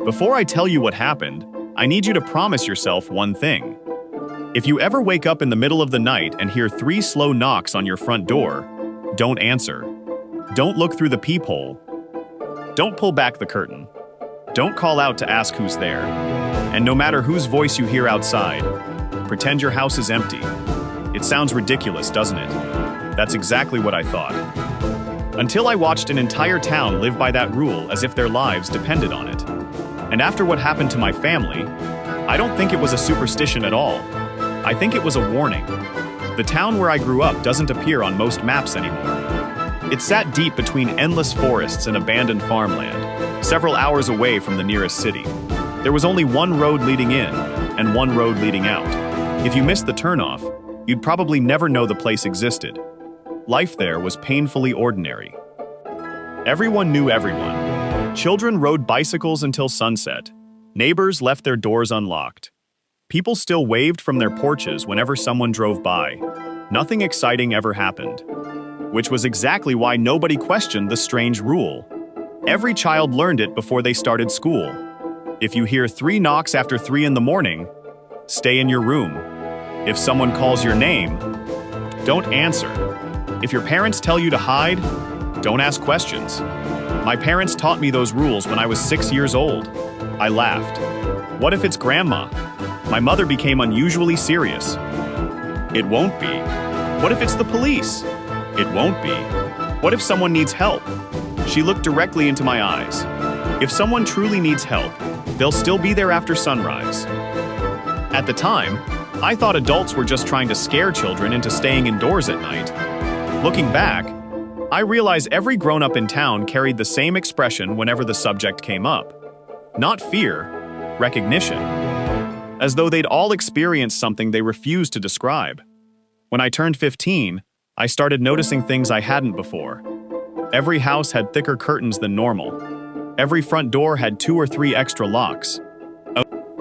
Before I tell you what happened, I need you to promise yourself one thing. If you ever wake up in the middle of the night and hear 3 slow knocks on your front door, don't answer. Don't look through the peephole. Don't pull back the curtain. Don't call out to ask who's there. And no matter whose voice you hear outside, pretend your house is empty. It sounds ridiculous, doesn't it? That's exactly what I thought. Until I watched an entire town live by that rule as if their lives depended on it. And after what happened to my family, I don't think it was a superstition at all. I think it was a warning. The town where I grew up doesn't appear on most maps anymore. It sat deep between endless forests and abandoned farmland, several hours away from the nearest city. There was only one road leading in and one road leading out. If you missed the turnoff, you'd probably never know the place existed. Life there was painfully ordinary. Everyone knew everyone. Children rode bicycles until sunset. Neighbors left their doors unlocked. People still waved from their porches whenever someone drove by. Nothing exciting ever happened. Which was exactly why nobody questioned the strange rule. Every child learned it before they started school. If you hear 3 knocks after 3 in the morning, stay in your room. If someone calls your name, don't answer. If your parents tell you to hide, don't ask questions. My parents taught me those rules when I was 6 years old. I laughed. What if it's grandma? My mother became unusually serious. It won't be. What if it's the police? It won't be. What if someone needs help? She looked directly into my eyes. If someone truly needs help, they'll still be there after sunrise. At the time, I thought adults were just trying to scare children into staying indoors at night. Looking back, I realize every grown-up in town carried the same expression whenever the subject came up. Not fear, recognition. As though they'd all experienced something they refused to describe. When I turned 15, I started noticing things I hadn't before. Every house had thicker curtains than normal. Every front door had 2 or 3 extra locks.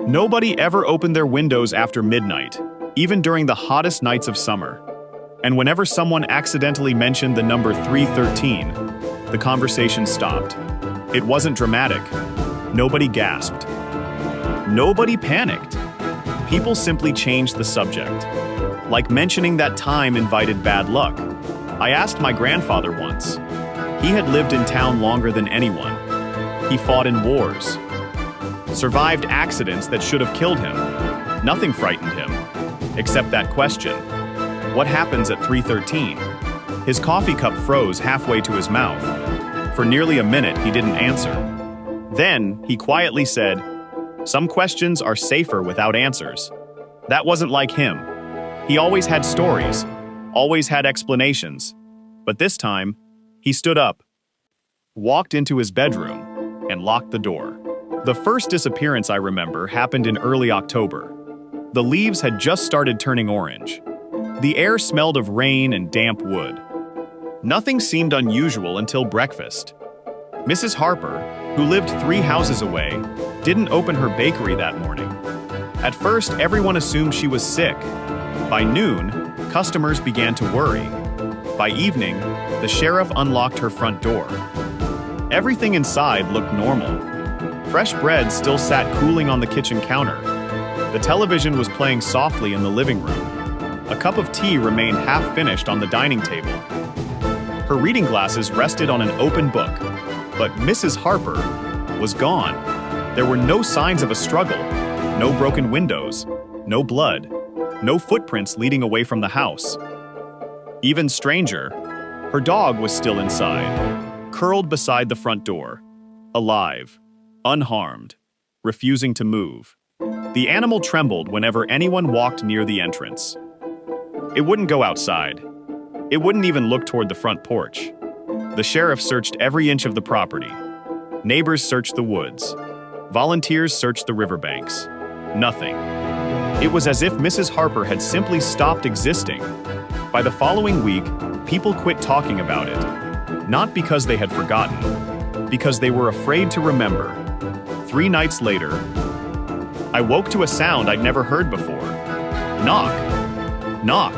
Nobody ever opened their windows after midnight, even during the hottest nights of summer. And whenever someone accidentally mentioned the number 313, the conversation stopped. It wasn't dramatic. Nobody gasped. Nobody panicked. People simply changed the subject. Like mentioning that time invited bad luck. I asked my grandfather once. He had lived in town longer than anyone. He fought in wars. Survived accidents that should have killed him. Nothing frightened him, except that question. What happens at 3:13? His coffee cup froze halfway to his mouth. For nearly a minute, he didn't answer. Then, he quietly said, "Some questions are safer without answers." That wasn't like him. He always had stories, always had explanations. But this time, he stood up, walked into his bedroom, and locked the door. The first disappearance I remember happened in early October. The leaves had just started turning orange. The air smelled of rain and damp wood. Nothing seemed unusual until breakfast. Mrs. Harper, who lived 3 houses away, didn't open her bakery that morning. At first, everyone assumed she was sick. By noon, customers began to worry. By evening, the sheriff unlocked her front door. Everything inside looked normal. Fresh bread still sat cooling on the kitchen counter. The television was playing softly in the living room. A cup of tea remained half-finished on the dining table. Her reading glasses rested on an open book, but Mrs. Harper was gone. There were no signs of a struggle, no broken windows, no blood, no footprints leading away from the house. Even stranger, her dog was still inside, curled beside the front door, alive, unharmed, refusing to move. The animal trembled whenever anyone walked near the entrance. It wouldn't go outside. It wouldn't even look toward the front porch. The sheriff searched every inch of the property. Neighbors searched the woods. Volunteers searched the riverbanks. Nothing. It was as if Mrs. Harper had simply stopped existing. By the following week, people quit talking about it. Not because they had forgotten, because they were afraid to remember. 3 nights later, I woke to a sound I'd never heard before. Knock. Knock.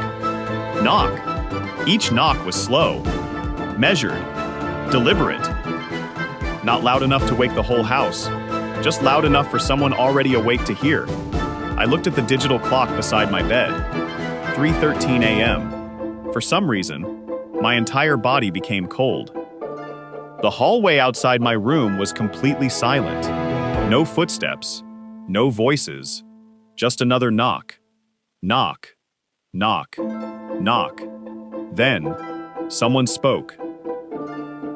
Knock. Each knock was slow, measured, deliberate. Not loud enough to wake the whole house, just loud enough for someone already awake to hear. I looked at the digital clock beside my bed. 3:13 a.m. For some reason, my entire body became cold. The hallway outside my room was completely silent. No footsteps, no voices, just another knock. Knock, knock, knock. Then, someone spoke.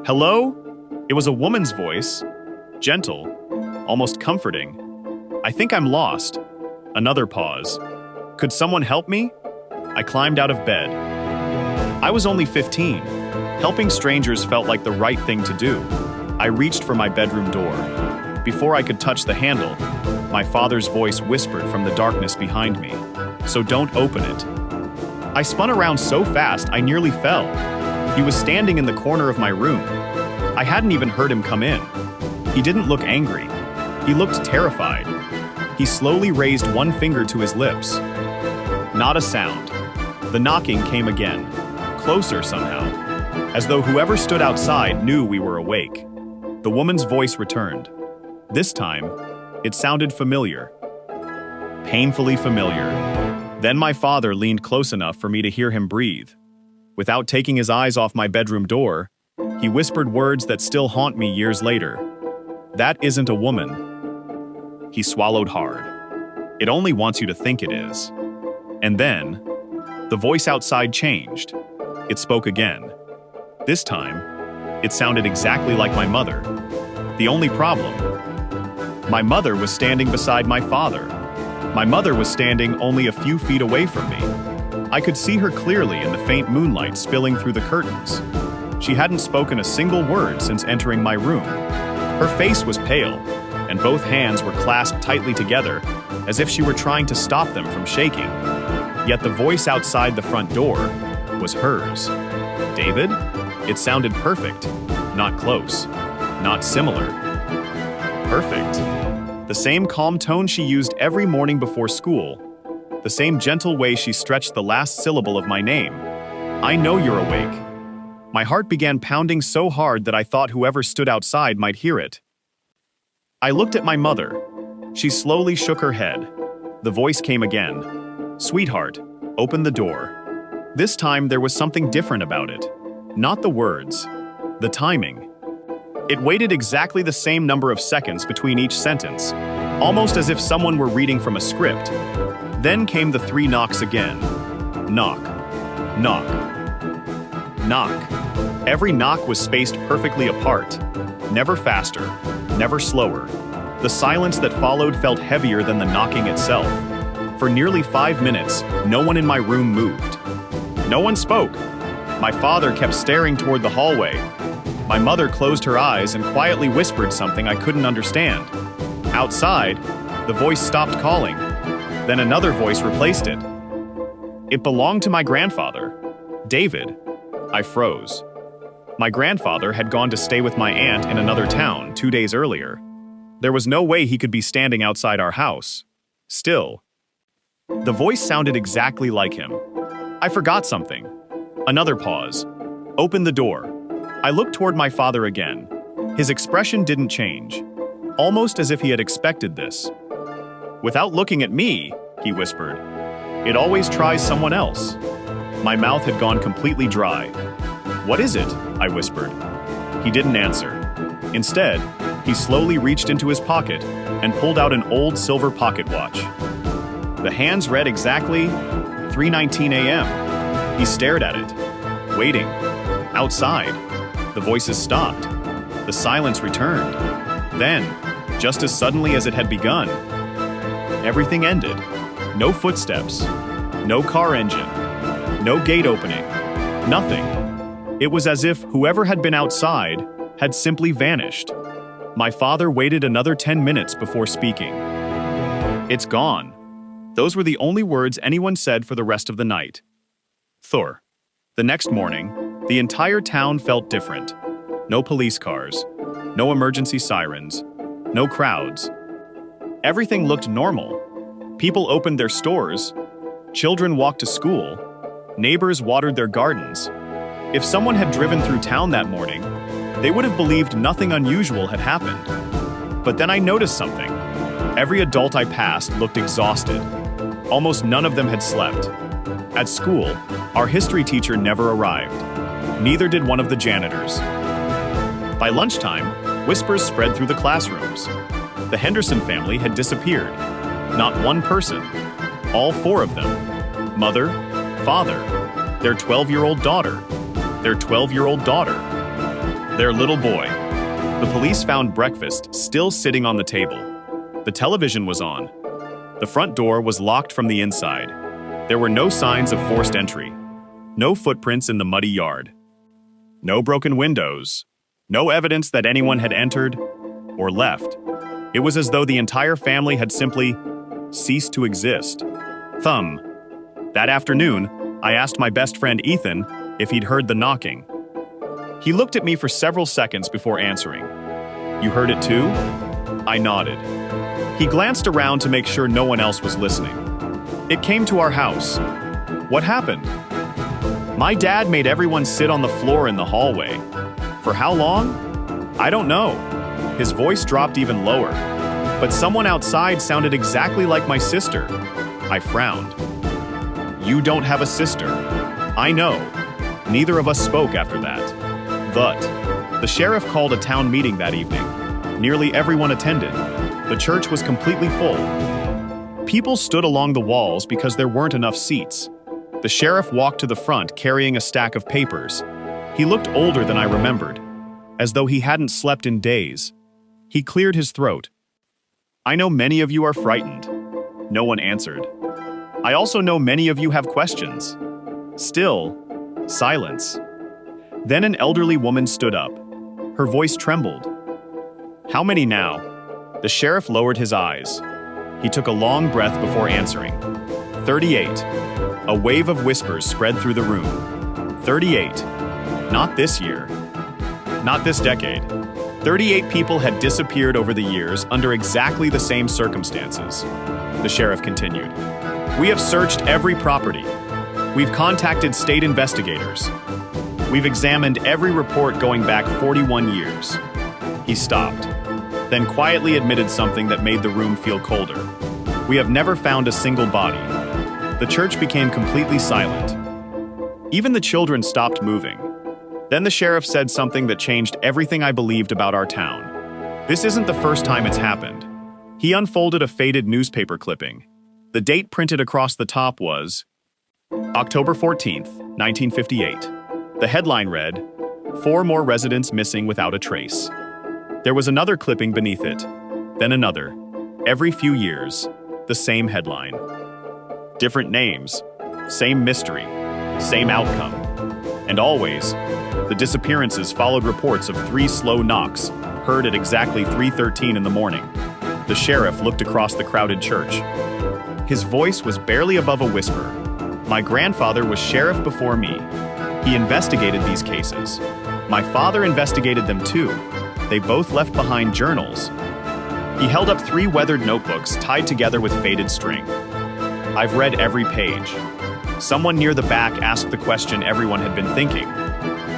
Hello? It was a woman's voice, gentle, almost comforting. I think I'm lost. Another pause. Could someone help me? I climbed out of bed. I was only 15. Helping strangers felt like the right thing to do. I reached for my bedroom door. Before I could touch the handle, my father's voice whispered from the darkness behind me, "So don't open it." I spun around so fast I nearly fell. He was standing in the corner of my room. I hadn't even heard him come in. He didn't look angry. He looked terrified. He slowly raised one finger to his lips. Not a sound. The knocking came again, closer somehow, as though whoever stood outside knew we were awake. The woman's voice returned. This time, it sounded familiar. Painfully familiar. Then my father leaned close enough for me to hear him breathe. Without taking his eyes off my bedroom door, he whispered words that still haunt me years later. "That isn't a woman." He swallowed hard. "It only wants you to think it is." And then, the voice outside changed. It spoke again. This time, it sounded exactly like my mother. The only problem, my mother was standing beside my father. My mother was standing only a few feet away from me. I could see her clearly in the faint moonlight spilling through the curtains. She hadn't spoken a single word since entering my room. Her face was pale, and both hands were clasped tightly together, as if she were trying to stop them from shaking. Yet the voice outside the front door was hers. David? It sounded perfect. Not close. Not similar. Perfect. The same calm tone she used every morning before school. The same gentle way she stretched the last syllable of my name. "I know you're awake." My heart began pounding so hard that I thought whoever stood outside might hear it. I looked at my mother. She slowly shook her head. The voice came again. "Sweetheart, open the door." This time there was something different about it. Not the words. The timing. It waited exactly the same number of seconds between each sentence, almost as if someone were reading from a script. Then came the 3 knocks again. Knock. Knock. Knock. Every knock was spaced perfectly apart. Never faster. Never slower. The silence that followed felt heavier than the knocking itself. For nearly 5 minutes, no one in my room moved. No one spoke. My father kept staring toward the hallway. My mother closed her eyes and quietly whispered something I couldn't understand. Outside, the voice stopped calling. Then another voice replaced it. It belonged to my grandfather. David. I froze. My grandfather had gone to stay with my aunt in another town 2 days earlier. There was no way he could be standing outside our house. Still, the voice sounded exactly like him. I forgot something. Another pause. Open the door. I looked toward my father again. His expression didn't change, almost as if he had expected this. "Without looking at me," he whispered. "It always tries someone else." My mouth had gone completely dry. "What is it?" I whispered. He didn't answer. Instead, he slowly reached into his pocket and pulled out an old silver pocket watch. The hands read exactly 3:19 a.m. He stared at it, waiting. Outside, the voices stopped. The silence returned. Then, just as suddenly as it had begun, everything ended. No footsteps, no car engine, no gate opening, nothing. It was as if whoever had been outside had simply vanished. My father waited another 10 minutes before speaking. "It's gone." Those were the only words anyone said for the rest of the night. Thor. The next morning, the entire town felt different. No police cars, no emergency sirens, no crowds. Everything looked normal. People opened their stores, children walked to school, neighbors watered their gardens. If someone had driven through town that morning, they would have believed nothing unusual had happened. But then I noticed something. Every adult I passed looked exhausted. Almost none of them had slept. At school, our history teacher never arrived. Neither did one of the janitors. By lunchtime, whispers spread through the classrooms. The Henderson family had disappeared. Not one person. All four of them. Mother, father, their 12-year-old daughter, their 12-year-old daughter, their little boy. The police found breakfast still sitting on the table. The television was on. The front door was locked from the inside. There were no signs of forced entry. No footprints in the muddy yard. No broken windows. No evidence that anyone had entered or left. It was as though the entire family had simply ceased to exist. That afternoon, I asked my best friend Ethan if he'd heard the knocking. He looked at me for several seconds before answering. "You heard it too?" I nodded. He glanced around to make sure no one else was listening. "It came to our house." "What happened?" "My dad made everyone sit on the floor in the hallway." "For how long?" "I don't know." His voice dropped even lower. "But someone outside sounded exactly like my sister." I frowned. "You don't have a sister." "I know." Neither of us spoke after that. But the sheriff called a town meeting that evening. Nearly everyone attended. The church was completely full. People stood along the walls because there weren't enough seats. The sheriff walked to the front carrying a stack of papers. He looked older than I remembered, as though he hadn't slept in days. He cleared his throat. "I know many of you are frightened." No one answered. "I also know many of you have questions." Still, silence. Then an elderly woman stood up. Her voice trembled. "How many now?" The sheriff lowered his eyes. He took a long breath before answering. 38. A wave of whispers spread through the room. 38. Not this year. Not this decade. 38 people had disappeared over the years under exactly the same circumstances. The sheriff continued. "We have searched every property. We've contacted state investigators. We've examined every report going back 41 years. He stopped, then quietly admitted something that made the room feel colder. "We have never found a single body." The church became completely silent. Even the children stopped moving. Then the sheriff said something that changed everything I believed about our town. This isn't the first time it's happened. He unfolded a faded newspaper clipping. The date printed across the top was October 14th, 1958. The headline read, "4 more residents missing without a trace." There was another clipping beneath it, then another. Every few years, the same headline. Different names, same mystery, same outcome. And always, the disappearances followed reports of 3 slow knocks, heard at exactly 3:13 in the morning. The sheriff looked across the crowded church. His voice was barely above a whisper. "My grandfather was sheriff before me. He investigated these cases. My father investigated them too. They both left behind journals." He held up 3 weathered notebooks tied together with faded string. "I've read every page." Someone near the back asked the question everyone had been thinking.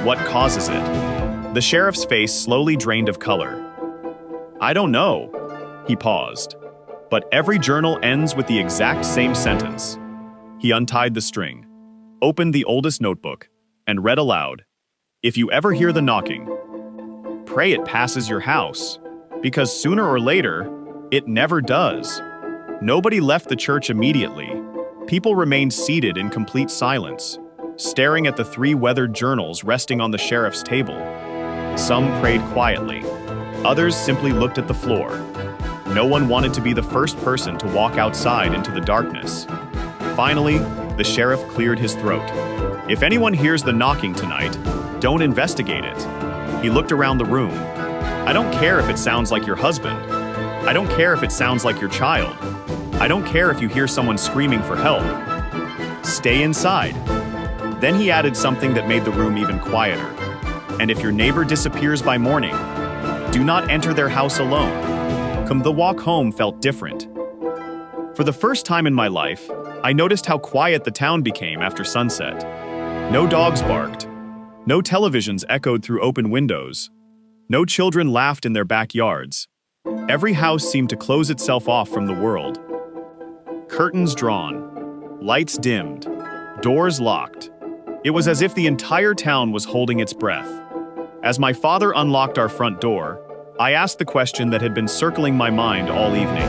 "What causes it?" The sheriff's face slowly drained of color. "I don't know." He paused. "But every journal ends with the exact same sentence." He untied the string, opened the oldest notebook, and read aloud, "If you ever hear the knocking, pray it passes your house, because sooner or later, it never does." Nobody left the church immediately. People remained seated in complete silence, staring at the 3 weathered journals resting on the sheriff's table. Some prayed quietly. Others simply looked at the floor. No one wanted to be the first person to walk outside into the darkness. Finally, the sheriff cleared his throat. "If anyone hears the knocking tonight, don't investigate it." He looked around the room. "I don't care if it sounds like your husband. I don't care if it sounds like your child. I don't care if you hear someone screaming for help. Stay inside." Then he added something that made the room even quieter. "And if your neighbor disappears by morning, do not enter their house alone." The walk home felt different. For the first time in my life, I noticed how quiet the town became after sunset. No dogs barked. No televisions echoed through open windows. No children laughed in their backyards. Every house seemed to close itself off from the world. Curtains drawn, lights dimmed, doors locked. It was as if the entire town was holding its breath. As my father unlocked our front door, I asked the question that had been circling my mind all evening.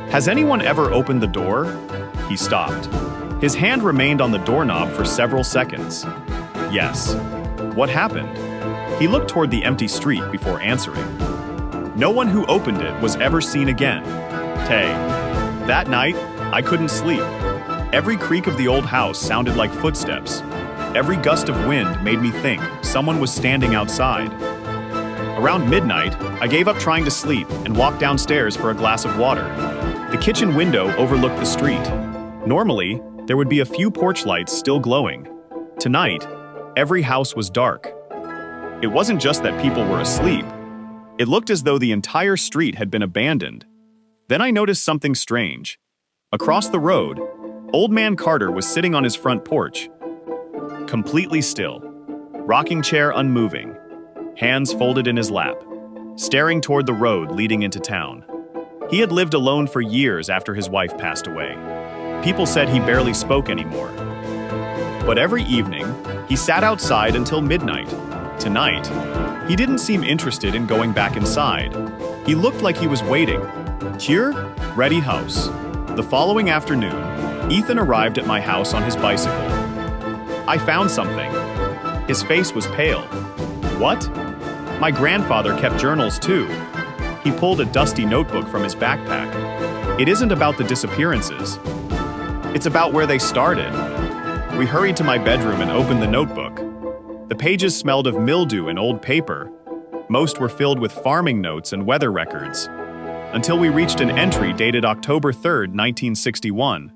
"Has anyone ever opened the door?" He stopped. His hand remained on the doorknob for several seconds. "Yes." "What happened?" He looked toward the empty street before answering. "No one who opened it was ever seen again. Tay." That night, I couldn't sleep. Every creak of the old house sounded like footsteps. Every gust of wind made me think someone was standing outside. Around midnight, I gave up trying to sleep and walked downstairs for a glass of water. The kitchen window overlooked the street. Normally, there would be a few porch lights still glowing. Tonight, every house was dark. It wasn't just that people were asleep. It looked as though the entire street had been abandoned. Then I noticed something strange. Across the road, Old Man Carter was sitting on his front porch, completely still, rocking chair unmoving, hands folded in his lap, staring toward the road leading into town. He had lived alone for years after his wife passed away. People said he barely spoke anymore. But every evening, he sat outside until midnight. Tonight, he didn't seem interested in going back inside. He looked like he was waiting. Here, ready house. The following afternoon, Ethan arrived at my house on his bicycle. I found something. His face was pale. What? My grandfather kept journals too. He pulled a dusty notebook from his backpack. It isn't about the disappearances. It's about where they started. We hurried to my bedroom and opened the notebook. The pages smelled of mildew and old paper. Most were filled with farming notes and weather records. Until we reached an entry dated October 3rd, 1961.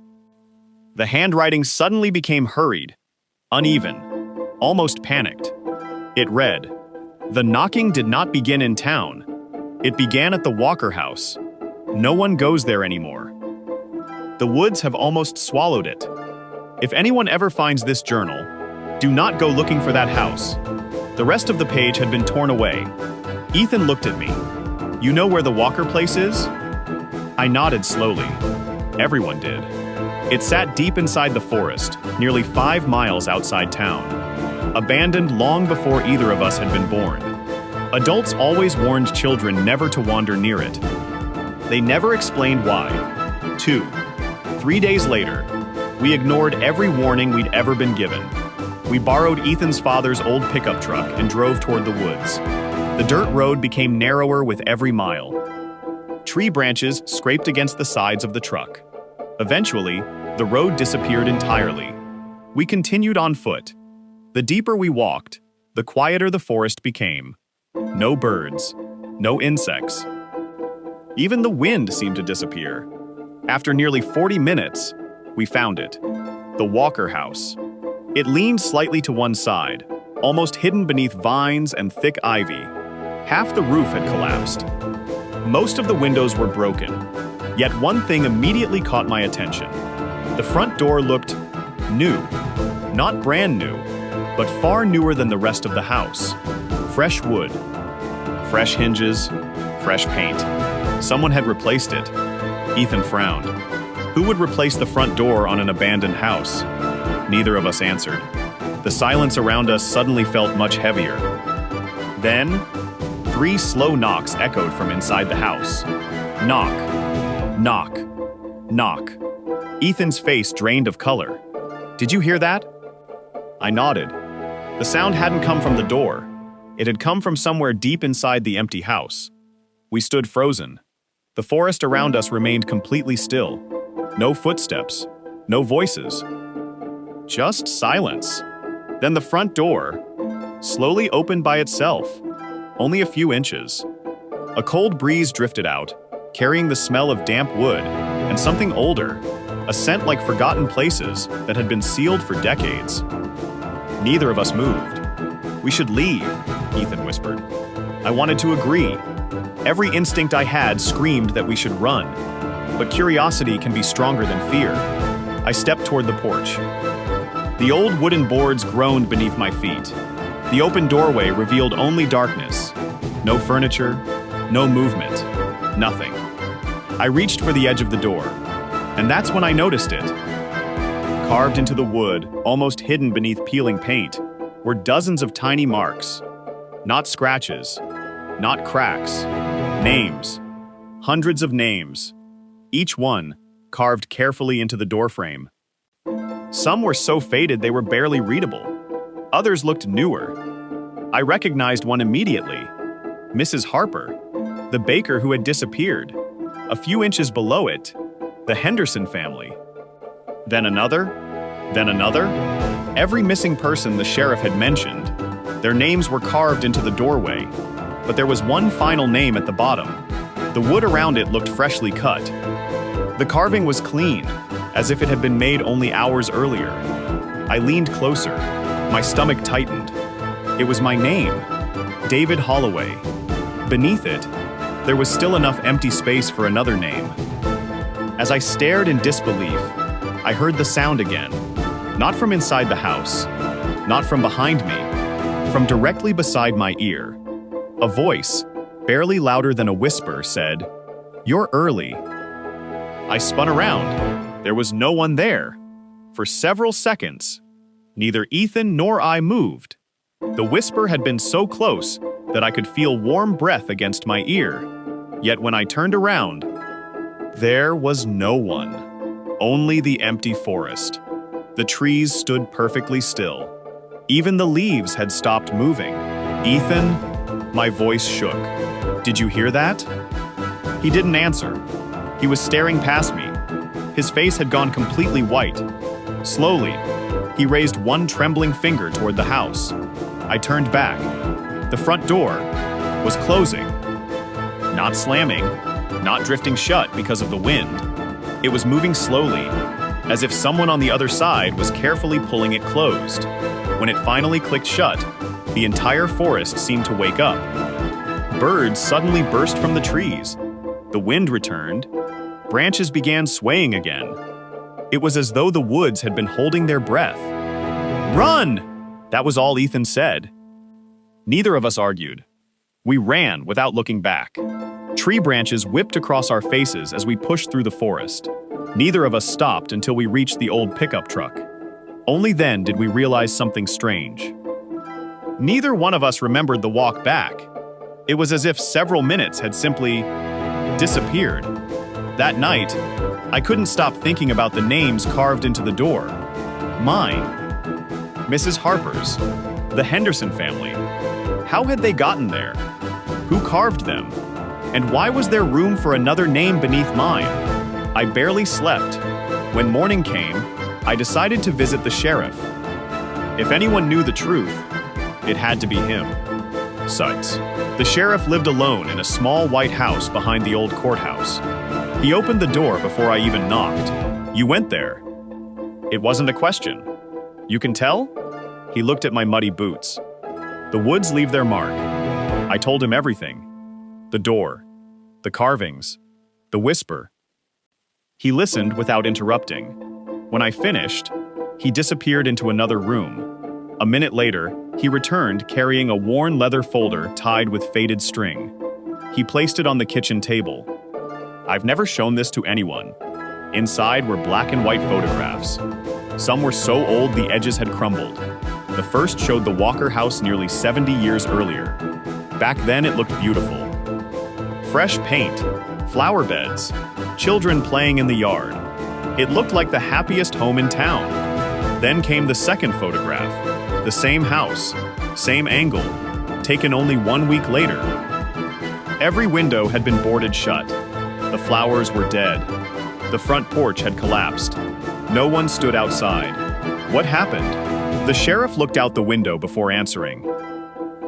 The handwriting suddenly became hurried, uneven, almost panicked. It read, "The knocking did not begin in town. It began at the Walker house. No one goes there anymore. The woods have almost swallowed it. If anyone ever finds this journal, do not go looking for that house." The rest of the page had been torn away. Ethan looked at me. "You know where the Walker place is?" I nodded slowly. Everyone did. It sat deep inside the forest, nearly 5 miles outside town. Abandoned long before either of us had been born. Adults always warned children never to wander near it. They never explained why. 3 days later, we ignored every warning we'd ever been given. We borrowed Ethan's father's old pickup truck and drove toward the woods. The dirt road became narrower with every mile. Tree branches scraped against the sides of the truck. Eventually, the road disappeared entirely. We continued on foot. The deeper we walked, the quieter the forest became. No birds, no insects. Even the wind seemed to disappear. After nearly 40 minutes, we found it. The Walker house. It leaned slightly to one side, almost hidden beneath vines and thick ivy. Half the roof had collapsed. Most of the windows were broken. Yet one thing immediately caught my attention. The front door looked new. Not brand new, but far newer than the rest of the house. Fresh wood, fresh hinges, fresh paint. Someone had replaced it. Ethan frowned. Who would replace the front door on an abandoned house? Neither of us answered. The silence around us suddenly felt much heavier. Then, 3 slow knocks echoed from inside the house. Knock, knock, knock. Ethan's face drained of color. "Did you hear that?" I nodded. The sound hadn't come from the door. It had come from somewhere deep inside the empty house. We stood frozen. The forest around us remained completely still. No footsteps, no voices. Just silence. Then the front door slowly opened by itself, only a few inches. A cold breeze drifted out, carrying the smell of damp wood and something older, a scent like forgotten places that had been sealed for decades. Neither of us moved. "We should leave," Ethan whispered. I wanted to agree. Every instinct I had screamed that we should run, but curiosity can be stronger than fear. I stepped toward the porch. The old wooden boards groaned beneath my feet. The open doorway revealed only darkness. No furniture, no movement. Nothing. I reached for the edge of the door, and that's when I noticed it. Carved into the wood, almost hidden beneath peeling paint, were dozens of tiny marks. Not scratches, not cracks. Names. Hundreds of names. Each one carved carefully into the doorframe. Some were so faded they were barely readable. Others looked newer. I recognized one immediately. Mrs. Harper, the baker who had disappeared. A few inches below it, the Henderson family. Then another, then another. Every missing person the sheriff had mentioned. Their names were carved into the doorway, but there was one final name at the bottom. The wood around it looked freshly cut. The carving was clean, as if it had been made only hours earlier. I leaned closer. My stomach tightened. It was my name, David Holloway. Beneath it, there was still enough empty space for another name. As I stared in disbelief, I heard the sound again. Not from inside the house, not from behind me, from directly beside my ear. A voice, barely louder than a whisper, said, "You're early." I spun around. There was no one there. For several seconds, neither Ethan nor I moved. The whisper had been so close that I could feel warm breath against my ear. Yet when I turned around, there was no one. Only the empty forest. The trees stood perfectly still. Even the leaves had stopped moving. "Ethan?" My voice shook. "Did you hear that?" He didn't answer. He was staring past me. His face had gone completely white. Slowly, he raised one trembling finger toward the house. I turned back. The front door was closing. Not slamming, not drifting shut because of the wind. It was moving slowly, as if someone on the other side was carefully pulling it closed. When it finally clicked shut, the entire forest seemed to wake up. Birds suddenly burst from the trees. The wind returned. Branches began swaying again. It was as though the woods had been holding their breath. "Run!" That was all Ethan said. Neither of us argued. We ran without looking back. Tree branches whipped across our faces as we pushed through the forest. Neither of us stopped until we reached the old pickup truck. Only then did we realize something strange. Neither one of us remembered the walk back. It was as if several minutes had simply disappeared. That night, I couldn't stop thinking about the names carved into the door. Mine, Mrs. Harper's, the Henderson family. How had they gotten there? Who carved them? And why was there room for another name beneath mine? I barely slept. When morning came, I decided to visit the sheriff. If anyone knew the truth, it had to be him. Sights. The sheriff lived alone in a small white house behind the old courthouse. He opened the door before I even knocked. "You went there." It wasn't a question. "You can tell?" He looked at my muddy boots. "The woods leave their mark." I told him everything. The door, the carvings, the whisper. He listened without interrupting. When I finished, he disappeared into another room. A minute later, he returned carrying a worn leather folder tied with faded string. He placed it on the kitchen table. I've never shown this to anyone. Inside were black and white photographs. Some were so old the edges had crumbled. The first showed the Walker house nearly 70 years earlier. Back then it looked beautiful. Fresh paint, flower beds, children playing in the yard. It looked like the happiest home in town. Then came the second photograph. The same house, same angle, taken only 1 week later. Every window had been boarded shut. The flowers were dead. The front porch had collapsed. No one stood outside. What happened? The sheriff looked out the window before answering.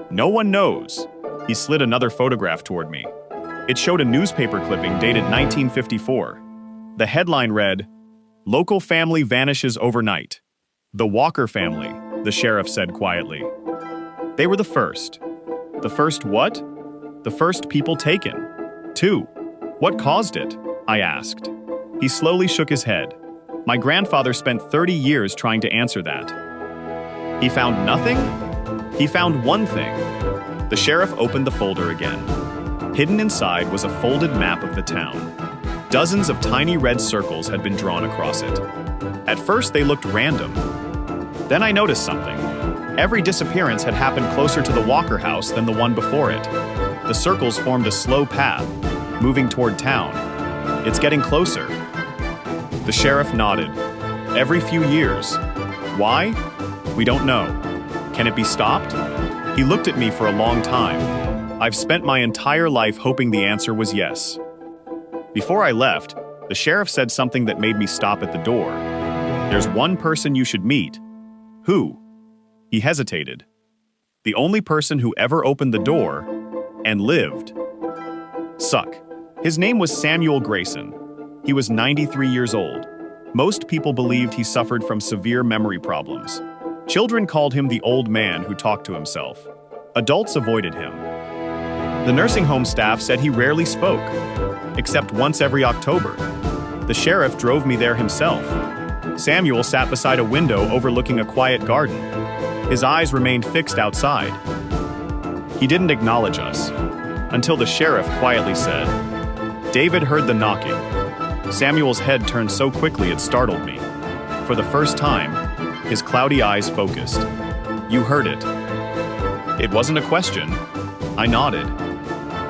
"No one knows." He slid another photograph toward me. It showed a newspaper clipping dated 1954. The headline read, "Local family vanishes overnight." "The Walker family," the sheriff said quietly. They were the first. The first what? The first people taken. 2. What caused it? I asked. He slowly shook his head. My grandfather spent 30 years trying to answer that. He found nothing? He found one thing. The sheriff opened the folder again. Hidden inside was a folded map of the town. Dozens of tiny red circles had been drawn across it. At first, they looked random. Then I noticed something. Every disappearance had happened closer to the Walker house than the one before it. The circles formed a slow path, moving toward town. It's getting closer. The sheriff nodded. Every few years. Why? We don't know. Can it be stopped? He looked at me for a long time. I've spent my entire life hoping the answer was yes. Before I left, the sheriff said something that made me stop at the door. There's one person you should meet. Who? He hesitated. The only person who ever opened the door and lived. Suck. His name was Samuel Grayson. He was 93 years old. Most people believed he suffered from severe memory problems. Children called him the old man who talked to himself. Adults avoided him. The nursing home staff said he rarely spoke, except once every October. The sheriff drove me there himself. Samuel sat beside a window overlooking a quiet garden. His eyes remained fixed outside. He didn't acknowledge us, until the sheriff quietly said, "David heard the knocking." Samuel's head turned so quickly it startled me. For the first time, his cloudy eyes focused. "You heard it." It wasn't a question. I nodded.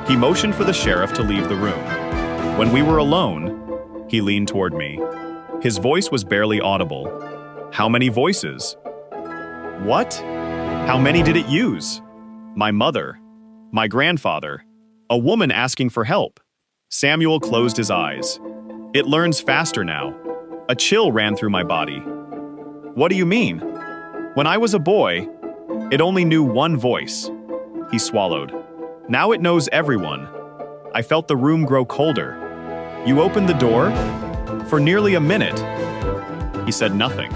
He motioned for the sheriff to leave the room. When we were alone, he leaned toward me. His voice was barely audible. "How many voices?" "What? How many did it use?" "My mother. My grandfather. A woman asking for help." Samuel closed his eyes. "It learns faster now." A chill ran through my body. "What do you mean?" "When I was a boy, it only knew one voice." He swallowed. "Now it knows everyone." I felt the room grow colder. "You opened the door?" "For nearly a minute." He said nothing.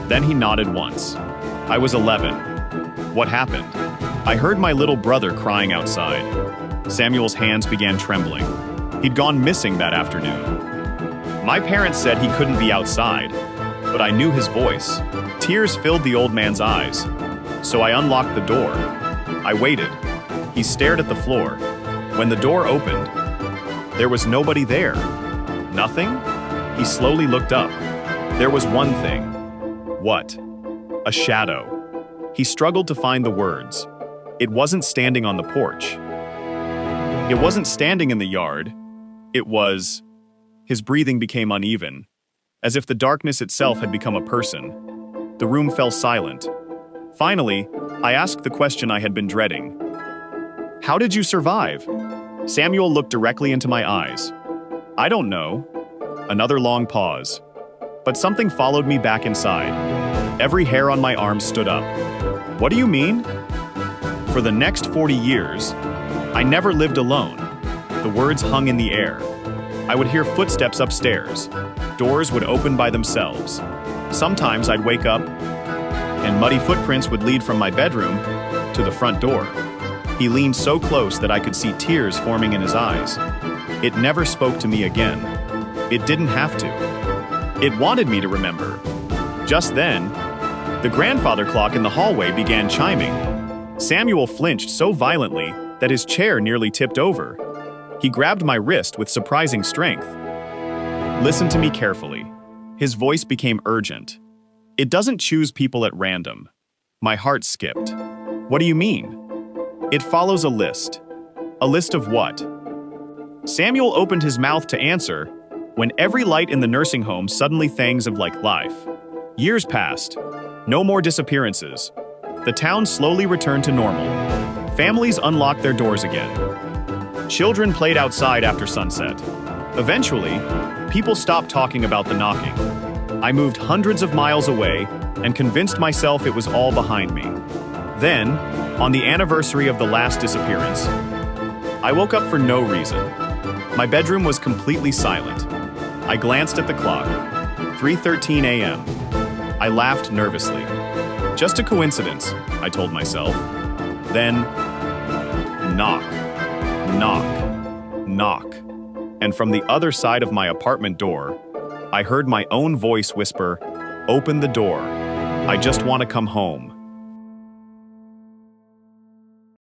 Then he nodded once. I was 11. What happened? I heard my little brother crying outside. Samuel's hands began trembling. He'd gone missing that afternoon. My parents said he couldn't be outside, but I knew his voice. Tears filled the old man's eyes. So I unlocked the door. I waited. He stared at the floor. When the door opened, there was nobody there. Nothing? He slowly looked up. There was one thing. What? A shadow. He struggled to find the words. It wasn't standing on the porch. It wasn't standing in the yard. It was... His breathing became uneven, as if the darkness itself had become a person. The room fell silent. Finally, I asked the question I had been dreading. "How did you survive?" Samuel looked directly into my eyes. "I don't know." Another long pause. But something followed me back inside. Every hair on my arm stood up. "What do you mean?" For the next 40 years, I never lived alone. The words hung in the air. I would hear footsteps upstairs. Doors would open by themselves. Sometimes I'd wake up, and muddy footprints would lead from my bedroom to the front door. He leaned so close that I could see tears forming in his eyes. It never spoke to me again. It didn't have to. It wanted me to remember. Just then, the grandfather clock in the hallway began chiming. Samuel flinched so violently that his chair nearly tipped over. He grabbed my wrist with surprising strength. "Listen to me carefully." His voice became urgent. "It doesn't choose people at random." My heart skipped. "What do you mean?" "It follows a list." "A list of what?" Samuel opened his mouth to answer when every light in the nursing home suddenly thangs of like life. Years passed. No more disappearances. The town slowly returned to normal. Families unlocked their doors again. Children played outside after sunset. Eventually, people stopped talking about the knocking. I moved hundreds of miles away and convinced myself it was all behind me. Then, on the anniversary of the last disappearance, I woke up for no reason. My bedroom was completely silent. I glanced at the clock. 3:13 a.m. I laughed nervously. Just a coincidence, I told myself. Then, knock, knock, knock. And from the other side of my apartment door, I heard my own voice whisper, "Open the door. I just want to come home."